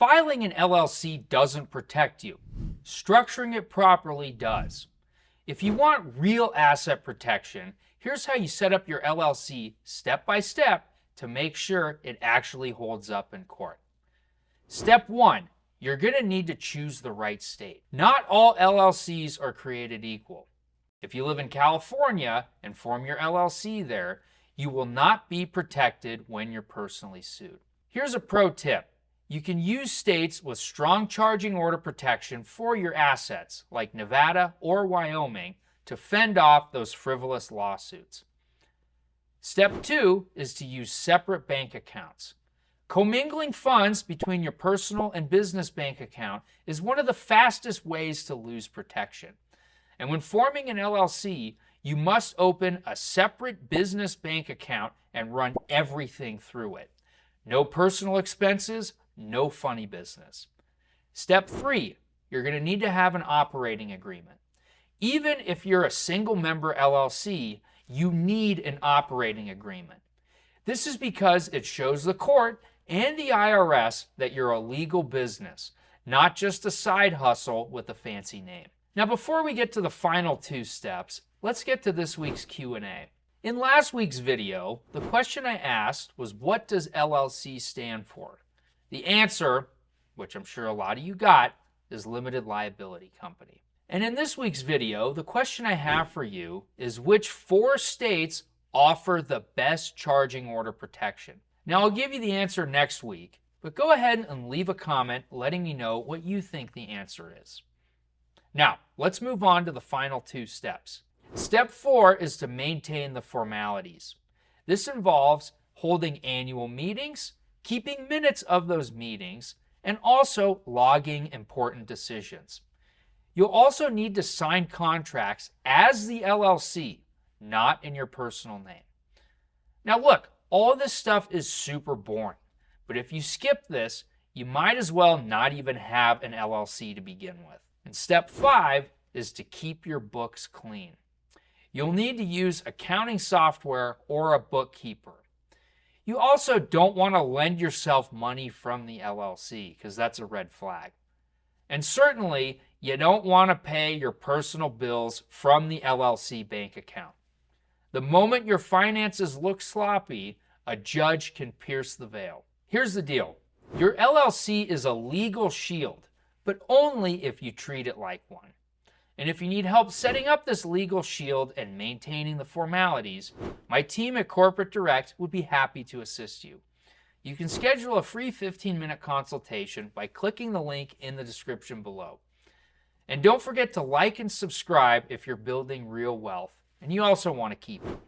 filing an LLC doesn't protect you. Structuring it properly does. If you want real asset protection, here's how you set up your LLC step by step to make sure it actually holds up in court. Step 1, you're going to need to choose the right state. Not all LLCs are created equal. If you live in California and form your LLC there, you will not be protected when you're personally sued. Here's a pro tip. You can use states with strong charging order protection for your assets, like Nevada or Wyoming, to fend off those frivolous lawsuits. Step 2 is to use separate bank accounts. Commingling funds between your personal and business bank account is one of the fastest ways to lose protection. And when forming an LLC, you must open a separate business bank account and run everything through it. No personal expenses, no funny business. Step 3, you're going to need to have an operating agreement. Even if you're a single member LLC, you need an operating agreement. This is because it shows the court and the IRS that you're a legal business, not just a side hustle with a fancy name. Now, before we get to the final 2 steps, let's get to this week's Q&A. In last week's video, the question I asked was, what does LLC stand for? The answer, which I'm sure a lot of you got, is Limited Liability Company. And in this week's video, the question I have for you is, which 4 states offer the best charging order protection? Now, I'll give you the answer next week, but go ahead and leave a comment letting me know what you think the answer is. Now, let's move on to the final 2 steps. Step 4 is to maintain the formalities. This involves holding annual meetings, keeping minutes of those meetings, and also logging important decisions. You'll also need to sign contracts as the LLC, not in your personal name. Now look, all this stuff is super boring, but if you skip this, you might as well not even have an LLC to begin with. And step 5 is to keep your books clean. You'll need to use accounting software or a bookkeeper. You also don't want to lend yourself money from the LLC because that's a red flag. And certainly, you don't want to pay your personal bills from the LLC bank account. The moment your finances look sloppy, a judge can pierce the veil. Here's the deal. Your LLC is a legal shield, but only if you treat it like one. And if you need help setting up this legal shield and maintaining the formalities, my team at Corporate Direct would be happy to assist you. You can schedule a free 15-minute consultation by clicking the link in the description below. And don't forget to like and subscribe if you're building real wealth and you also want to keep it.